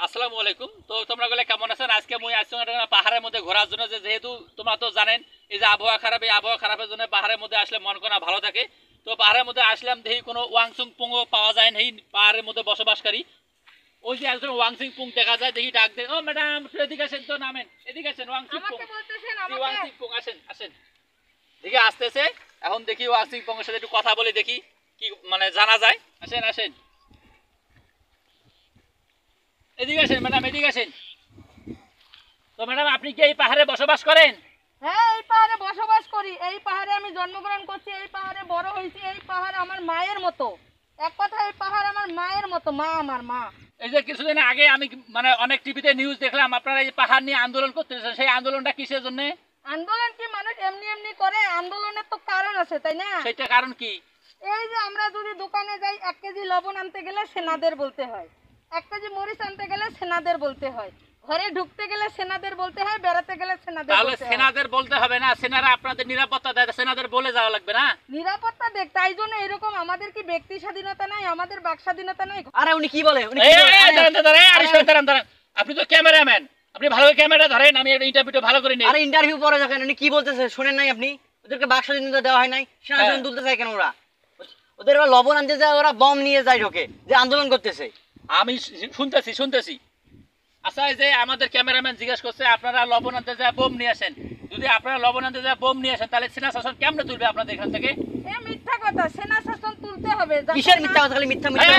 আসসালামু আলাইকুম। তো তোমরা গুলো কেমন আছেন? আজকে মুই আসছি পাহাড়ের মধ্যে ঘোরার জন্য, যেহেতু তোমরা তো জানেন এই যে আবহাওয়া খারাপ, এই আবহাওয়া খারাপের জন্য পাহাড়ের মধ্যে আসলে মন কোনা ভালো থাকে। তো পাহাড়ের মধ্যে আসলাম, দেখি কোনো ওয়াংসুং পুংও পাওয়া যায় না এই পাহাড়ের মধ্যে বসবাসকারী। ওই যে একজন ওয়াংসিং পুং দেখা যায়, দেখি ডাক দেয়, ও ম্যাডাম এদিকে আসেন, তো নামেন, এদিকে আসেন, ওয়াংসিং পুং, ওয়াংসিং পুং আসেন আসেন। দেখি আসতেছে, এখন দেখি ওয়াংসিং পুং এর সাথে একটু কথা বলে দেখি কি মানে জানা যায়। আসেন আসেন, এদিকে আসেন ম্যাডাম, এদিকে আসেন। তো ম্যাডাম আপনি কি এই পাহাড়ে বসবাস করেন? হ্যাঁ, এই পাহাড়ে বসবাস করি। এই পাহাড়ে আমি জন্মগ্রহণ করছি, এই পাহাড়ে বড় হয়েছি। এই পাহাড় আমার মায়ের মতো। এক কথা, এই পাহাড় আমার মায়ের মতো, মা আমার মা। এই যে কিছুদিন আগে আমি মানে অনেক টিভিতে নিউজ দেখলাম আপনারা এই পাহাড় নিয়ে আন্দোলন করতেছেন, সেই আন্দোলনটা কিসের জন্য? আন্দোলন কি মানুষ এমনি এমনি করে? আন্দোলনের তো কারণ আছে, তাই না? সেটা কারণ কি? এই যে আমরা যদি দোকানে যাই, 1 কেজি লবণ আনতে গেলে সেনাদের বলতে হয়, 1 কেজি মরিচ আনতে গেলে সেনাদের বলতে হয়, ঘরে ঢুকতে গেলে সেনাদের বলতে হয়, বেড়াতে গেলে সেনাদের তাহলে বলতে হয়। সেনাদের বলতে হবে না? সেনারা আপনাদের নিরাপত্তা দেয়, সেনাদের বলে যাওয়া লাগবে না? নিরাপত্তা দেখ, তাই জন্য এরকম। আমাদের কি ব্যক্তি স্বাধীনতা নাই? আমাদের বাক স্বাধীনতা নাই? আরে উনি কি বলে? আপনি তো ক্যামেরাম্যান, আপনি ভালো ক্যামেরা ধরেন, আমি একটা ইন্টারভিউটা ভালো করে নিই। আরে ইন্টারভিউ পরে দেখেন উনি কি বলতেছে, শুনেন নাই আপনি? ওদেরকে বাক স্বাধীনতা দেওয়া হয় নাই, সেনাশন তুলতে চায় কেন ওরা? ওদের ওরা লবণ আনতে যায়, ওরা বম নিয়ে যায় ঢোকে, যে আন্দোলন করতেছে। আমি শুনতেছি। আচ্ছা, এই যে আমাদের ক্যামেরাম্যান জিজ্ঞাসা করছে আপনারা লবণ আনতে যায় বোম নিয়ে আসেন। যদি আপনারা লবণ আনতে যায় বোম নিয়ে আসেন, তাহলে সেনা শাসন কেমনে তুলবে আপনাদের এখান থেকে? এ মিথ্যা কথা, সেনা শাসন তুলতে হবে। কিসের মিথ্যা কথা? খালি মিথ্যা মিথ্যা।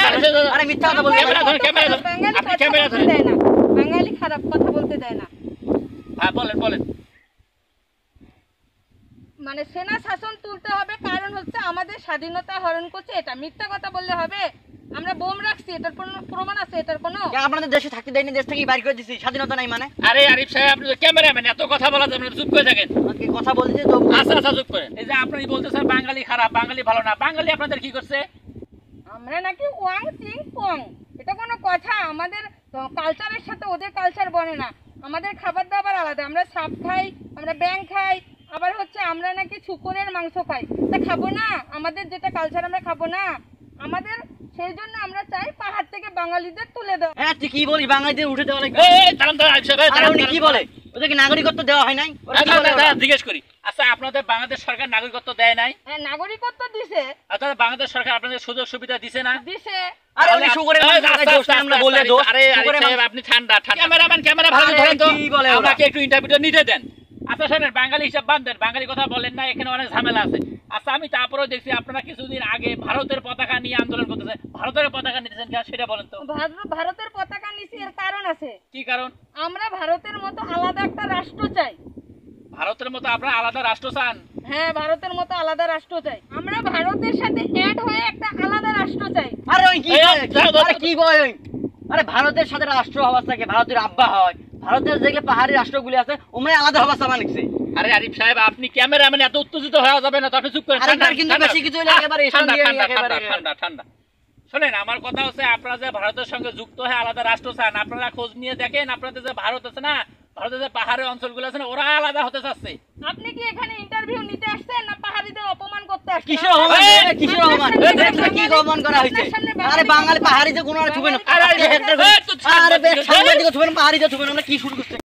আরে মিথ্যা কথা বলতে বাঙালি খারাপ কথা বলতে দেয় না। হ্যাঁ বলেন। মানে সেনা শাসন তুলতে হবে, কারণ হচ্ছে আমাদের স্বাধীনতা হরণ করছে। এটা মিথ্যা কথা বললে হবে? আমরা বোম রাখছি, এটার কোনো প্রমাণ আছে? এটার কোনো? আপনাদের দেশে থাকতে দেয়নি, দেশ থেকে বাইর করে দিছি, স্বাধীনতা নাই মানে? আরে আরিফ সাহেব, আপনি তো ক্যামেরাম্যান, এত কথা বলা যাবে না, চুপ করে থাকেন। আজকে কথা বলতে তো আচ্ছা চুপ করেন। এই যে আপনি বলতেছেন বাঙালি খারাপ, বাঙালি ভালো না, বাঙালি আপনাদের কি করছে? আমরা নাকি ওয়াং চিং পং, এটা কোনো কথা? আমাদের কালচারের সাথে ওদের কালচার বনে না। আমাদের খাবার দাবার আলাদা। আমরা সাপ খাই, আমরা ব্যাং খাই, আবার হচ্ছে আমরা নাকি শুকরের মাংস খাই। তা খাবো না? আমাদের যেটা কালচার আমরা খাবো না? আমাদের সেই জন্য আমরা চাই পাহাড় থেকে বাঙালিদের তুলে দেওয়া। হ্যাঁ, তুই কি বলিস? বাঙালিদের উঠে দেওয়া লাগবে? দাঁড়ান আরিফ সাহেব, আর উনি কি বলে? ওদেরকে নাগরিকত্ব দেওয়া হয় নাই? জিজ্ঞেস করি। আচ্ছা, আপনাদের বাংলাদেশ সরকার নাগরিকত্ব দেয় নাই? হ্যাঁ, নাগরিকত্ব দিছে। আপনাদের বাংলাদেশ সরকার আপনাদের সুযোগ সুবিধা দিছে না? দিছে। আরে উনি শুকরের মাংস খায়, দোষ নাই, আমরা বললে দোষ। আরে আরিফ সাহেব, আপনি ঠান্ডা। ক্যামেরাম্যান ক্যামেরা ভালো করে ধরেন তো, আমাকে একটু ইন্টারভিউটা নিতে দেন। আচ্ছা শোনেন, বাঙালি হিসাব বাদ দেন, বাঙালি কথা বলেন না, এখানে অনেক ঝামেলা আছে। আচ্ছা, আমি তারপরেও দেখছি আপনারা কিছুদিন আগে ভারতের পতাকা নিয়ে আন্দোলন করতেছেন। ভারতের পতাকা নিতেছেন কেন সেটা বলেন তো? ভারতের পতাকা নিছি, এর কারণ আছে। কি কারণ? আমরা ভারতের মতো আলাদা একটা রাষ্ট্র চাই। ভারতের মতো আপনারা আলাদা রাষ্ট্র চান? হ্যাঁ, ভারতের মতো আলাদা রাষ্ট্র চাই। আমরা ভারতের সাথে অ্যাড হয়ে একটা আলাদা রাষ্ট্র চাই। আরে ওই কি আরে কি বলে ওই? আরে ভারতের সাথে রাষ্ট্র অবস্থাকে ভারতের আব্বা হয়। ভারতের যেগুলো পাহাড়ি রাষ্ট্রগুলি আছে ওমরাই আলাদা অবস্থা মানিকছে। আরে আরিফ সাহেব, আপনি ক্যামেরাম্যান, এত উত্তেজিত হয়ে যাবে না তো, আপনি চুপ করেন। কিন্তু বেশি কিছু হলে একেবারে ঠান্ডা। শোনেন, আমার কথা হচ্ছে আপনারা যে ভারতের সঙ্গে যুক্ত হয়ে আলাদা রাষ্ট্র চান, আপনারা খোঁজ নিয়ে দেখেন আপনাদের যে ভারত আছে না, ভারতের যে পাহাড়ি অঞ্চলগুলো আছে না, ওরা আলাদা হতে চাচ্ছে। আপনি কি এখানে ইন্টারভিউ নিতে আসছেন না পাহাড়িদের অপমান করতে আসছেন? কিসের অপমান? কি অপমান করা হয়েছে? আরে বাঙালি পাহাড়ি যে কোনো ছুবে না। আরে সাংবাদিক ছুবে না, পাহাড়ি যে ছুবে না, আমরা কি শুরু করছি?